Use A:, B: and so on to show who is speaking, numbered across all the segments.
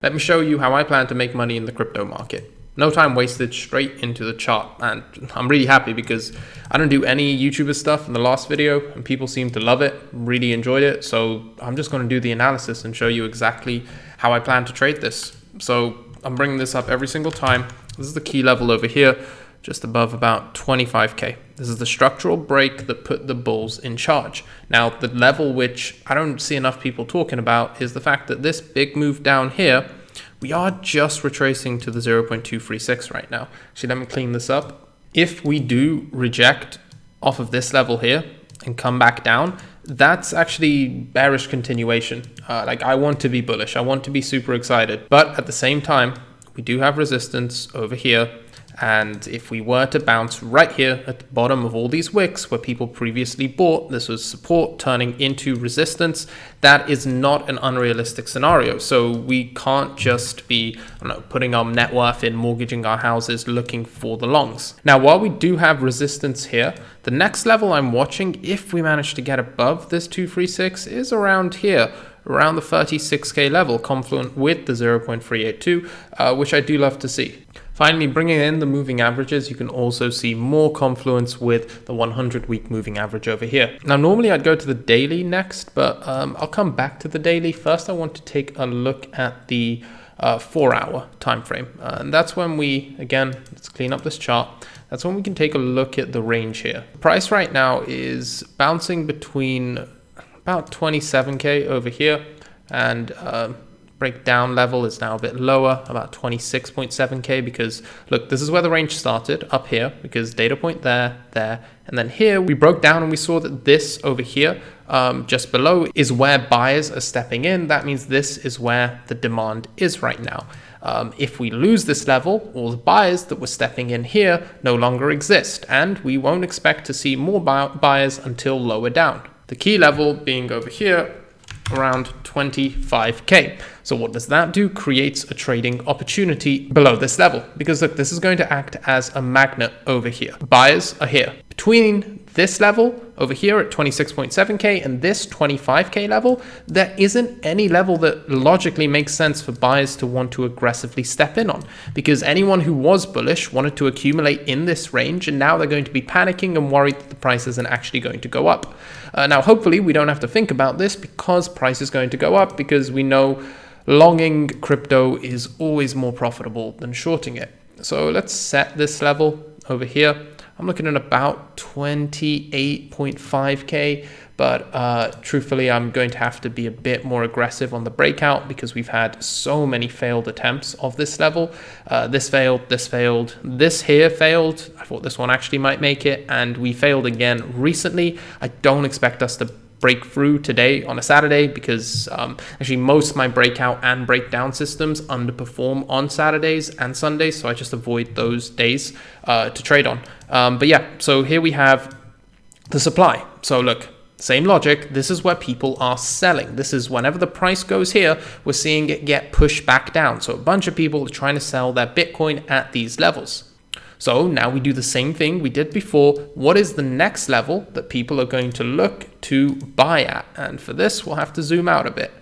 A: Let me show you how I plan to make money in the crypto market. No time wasted, straight into the chart. And I'm really happy because I don't do any YouTuber stuff in the last video and people seem to love it, really enjoyed it. So I'm just going to do the analysis and show you exactly how I plan to trade this. So I'm bringing this up every single time. This is the key level over here, just above about 25K. This is the structural break that put the bulls in charge. Now, the level which I don't see enough people talking about is the fact that this big move down here, we are just retracing to the 0.236 right now. Actually, let me clean this up. If we do reject off of this level here and come back down, that's actually bearish continuation. Like I want to be bullish. I want to be super excited. But at the same time, we do have resistance over here. And if we were to bounce right here at the bottom of all these wicks where people previously bought, this was support turning into resistance. That is not an unrealistic scenario. So we can't just be putting our net worth in, mortgaging our houses, looking for the longs. Now, while we do have resistance here, the next level I'm watching, if we manage to get above this 236, is around here, around the 36K level, confluent with the 0.382, which I do love to see. Finally, bringing in the moving averages, you can also see more confluence with the 100-week moving average over here. Now, normally I'd go to the daily next, but I'll come back to the daily. First, I want to take a look at the 4-hour time frame. And that's when we, again, let's clean up this chart. That's when we can take a look at the range here. The price right now is bouncing between about 27K over here and breakdown level is now a bit lower, about 26.7K, because look, this is where the range started up here, because data point there, and then here we broke down and we saw that this over here just below is where buyers are stepping in. That means this is where the demand is right now. If we lose this level, all the buyers that were stepping in here no longer exist, and we won't expect to see more buyers until lower down. The key level being over here, around 25K. So what does that do? Creates a trading opportunity below this level, because look, this is going to act as a magnet over here. Buyers are here. Between this level over here at 26.7K and this 25K level, there isn't any level that logically makes sense for buyers to want to aggressively step in on, because anyone who was bullish wanted to accumulate in this range, and now they're going to be panicking and worried that the price isn't actually going to go up. Now, hopefully we don't have to think about this because price is going to go up, because we know longing crypto is always more profitable than shorting it. So let's set this level over here. I'm looking at about 28.5K, but truthfully, I'm going to have to be a bit more aggressive on the breakout because we've had so many failed attempts of this level. This failed, this here failed. I thought this one actually might make it, and we failed again recently. I don't expect us to break through today on a Saturday, because actually most of my breakout and breakdown systems underperform on Saturdays and Sundays, so I just avoid those days to trade on. But yeah, so here we have the supply. So look, same logic. This is where people are selling. This is whenever the price goes here, we're seeing it get pushed back down. So a bunch of people are trying to sell their Bitcoin at these levels. So now we do the same thing we did before. What is the next level that people are going to look to buy at? And for this, we'll have to zoom out a bit.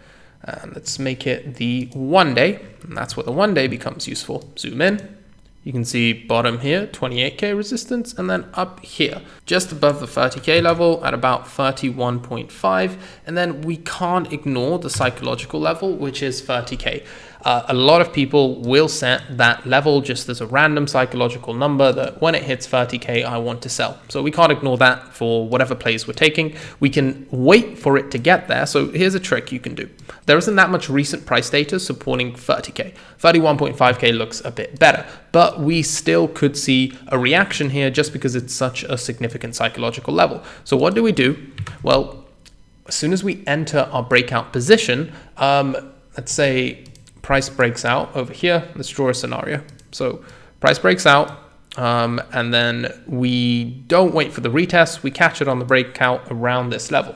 A: And let's make it the 1 day. And that's where the 1 day becomes useful. Zoom in. You can see bottom here, 28K resistance, and then up here, just above the 30K level at about 31.5. And then we can't ignore the psychological level, which is 30K. A lot of people will set that level just as a random psychological number that when it hits 30K, I want to sell. So we can't ignore that for whatever plays we're taking. We can wait for it to get there. So here's a trick you can do. There isn't that much recent price data supporting 30K. 31.5K looks a bit better, but we still could see a reaction here just because it's such a significant psychological level. So what do we do? Well, as soon as we enter our breakout position, let's say price breaks out over here. Let's draw a scenario. So price breaks out, and then we don't wait for the retest. We catch it on the breakout around this level.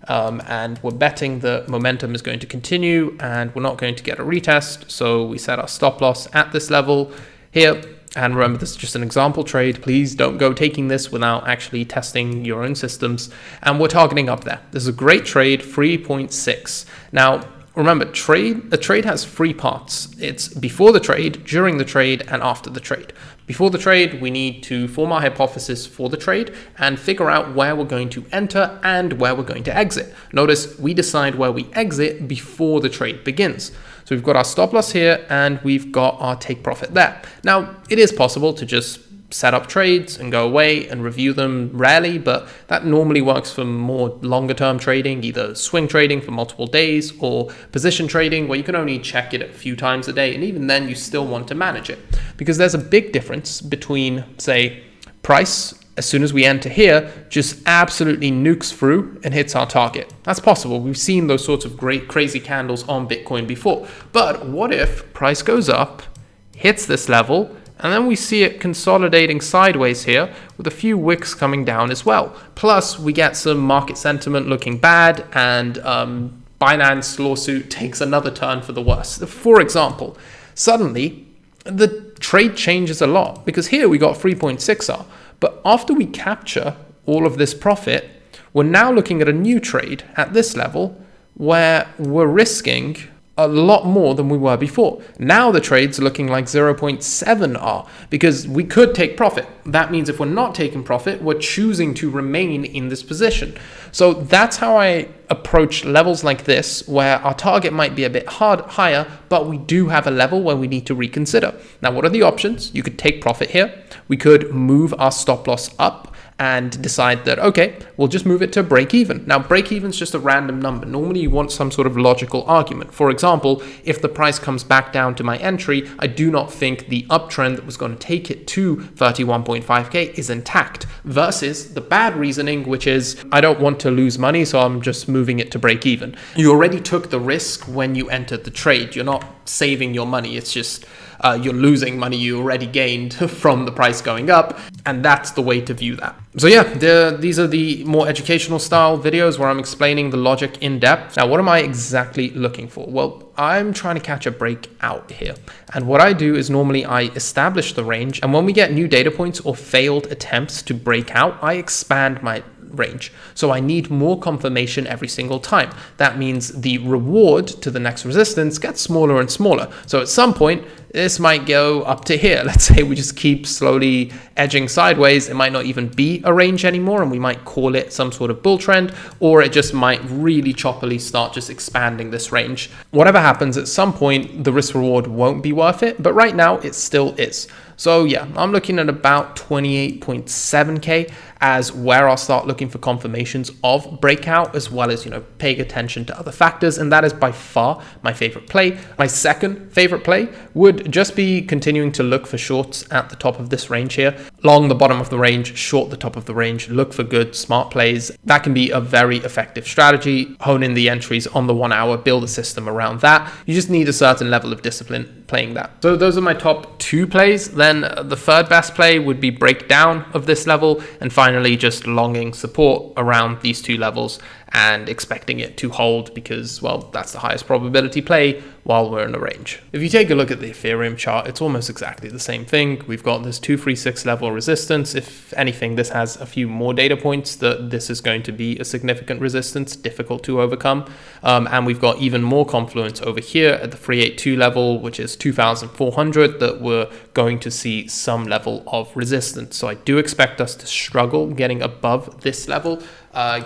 A: And we're betting the momentum is going to continue and we're not going to get a retest. So we set our stop loss at this level here. And remember, this is just an example trade. Please don't go taking this without actually testing your own systems. And we're targeting up there. This is a great trade, 3.6. Now, remember, a trade has three parts. It's before the trade, during the trade, and after the trade. Before the trade, we need to form our hypothesis for the trade and figure out where we're going to enter and where we're going to exit. Notice we decide where we exit before the trade begins. So we've got our stop loss here and we've got our take profit there. Now, it is possible to just set up trades and go away and review them rarely, but that normally works for more longer term trading, either swing trading for multiple days or position trading where you can only check it a few times a day. And even then you still want to manage it because there's a big difference between, say, price as soon as we enter here just absolutely nukes through and hits our target. That's possible. We've seen those sorts of great crazy candles on Bitcoin before. But what if price goes up, hits this level, and then we see it consolidating sideways here with a few wicks coming down as well. Plus, we get some market sentiment looking bad and Binance lawsuit takes another turn for the worse. For example, suddenly the trade changes a lot because here we got 3.6R. But after we capture all of this profit, we're now looking at a new trade at this level where we're risking a lot more than we were before. Now the trade's looking like 0.7R because we could take profit. That means if we're not taking profit, we're choosing to remain in this position. So that's how I approach levels like this, where our target might be a bit higher, but we do have a level where we need to reconsider. Now, what are the options? You could take profit here. We could move our stop loss up and decide that, okay, we'll just move it to break even. Now, break even is just a random number. Normally you want some sort of logical argument. For example, if the price comes back down to my entry, I do not think the uptrend that was going to take it to 31.5K is intact, versus the bad reasoning, which is I don't want to lose money, so I'm just moving it to break even. You already took the risk when you entered the trade. You're not saving your money. It's just you're losing money you already gained from the price going up, and that's the way to view that. So yeah, these are the more educational style videos where I'm explaining the logic in depth. Now, what am I exactly looking for? Well, I'm trying to catch a breakout here. And what I do is normally I establish the range, and when we get new data points or failed attempts to break out, I expand my range. So I need more confirmation every single time. That means the reward to the next resistance gets smaller and smaller. So at some point, this might go up to here. Let's say we just keep slowly edging sideways. It might not even be a range anymore, and we might call it some sort of bull trend, or it just might really choppily start just expanding this range. Whatever happens, at some point, the risk reward won't be worth it, but right now it still is. So yeah, I'm looking at about 28.7K as where I'll start looking for confirmations of breakout, as well as, paying attention to other factors. And that is by far my favorite play. My second favorite play would just be continuing to look for shorts at the top of this range here. Long the bottom of the range, short the top of the range, look for good smart plays. That can be a very effective strategy. Hone in the entries on the 1 hour, build a system around that. You just need a certain level of discipline playing that. So those are my top two plays. Then the third best play would be breakdown of this level, and finally just longing support around these two levels and expecting it to hold because, well, that's the highest probability play while we're in a range. If you take a look at the Ethereum chart, it's almost exactly the same thing. We've got this 236 level resistance. If anything, this has a few more data points that this is going to be a significant resistance, difficult to overcome. And we've got even more confluence over here at the 382 level, which is 2,400, that we're going to see some level of resistance. So I do expect us to struggle getting above this level.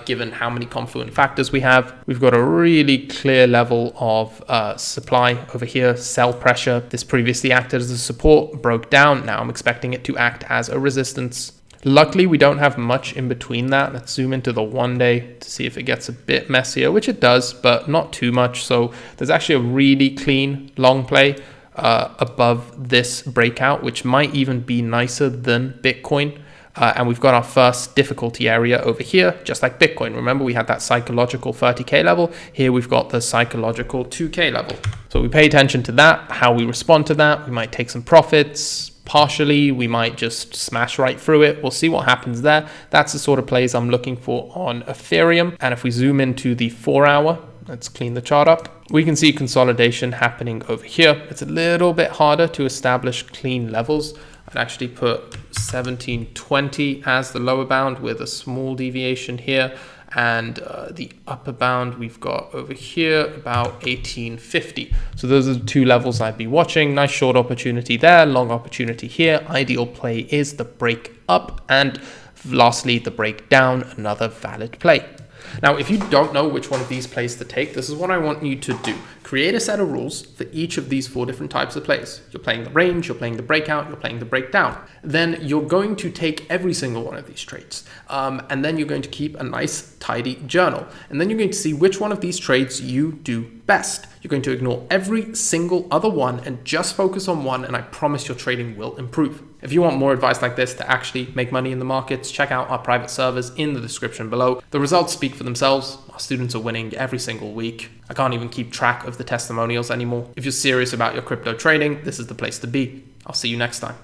A: Given how many confluent factors we have. We've got a really clear level of supply over here, sell pressure. This previously acted as a support, broke down. Now I'm expecting it to act as a resistance. Luckily, we don't have much in between that. Let's zoom into the 1 day to see if it gets a bit messier, which it does, but not too much. So there's actually a really clean long play above this breakout, which might even be nicer than Bitcoin. And we've got our first difficulty area over here, just like Bitcoin. Remember, we had that psychological 30K level. Here we've got the psychological 2K level. So we pay attention to that, how we respond to that. We might take some profits partially. We might just smash right through it. We'll see what happens there. That's the sort of plays I'm looking for on Ethereum. And if we zoom into the 4 hour, let's clean the chart up. We can see consolidation happening over here. It's a little bit harder to establish clean levels. I'd actually put 1720 as the lower bound with a small deviation here and the upper bound we've got over here about 1850. So those are the two levels I'd be watching. Nice short opportunity there, long opportunity here. Ideal play is the break up, and lastly the break down, another valid play. Now, if you don't know which one of these plays to take, this is what I want you to do. Create a set of rules for each of these 4 different types of plays. You're playing the range, you're playing the breakout, you're playing the breakdown. Then you're going to take every single one of these trades. And then you're going to keep a nice, tidy journal. And then you're going to see which one of these trades you do best. You're going to ignore every single other one and just focus on one, and I promise your trading will improve. If you want more advice like this to actually make money in the markets, check out our private servers in the description below. The results speak for themselves. Our students are winning every single week. I can't even keep track of the testimonials anymore. If you're serious about your crypto trading, this is the place to be. I'll see you next time.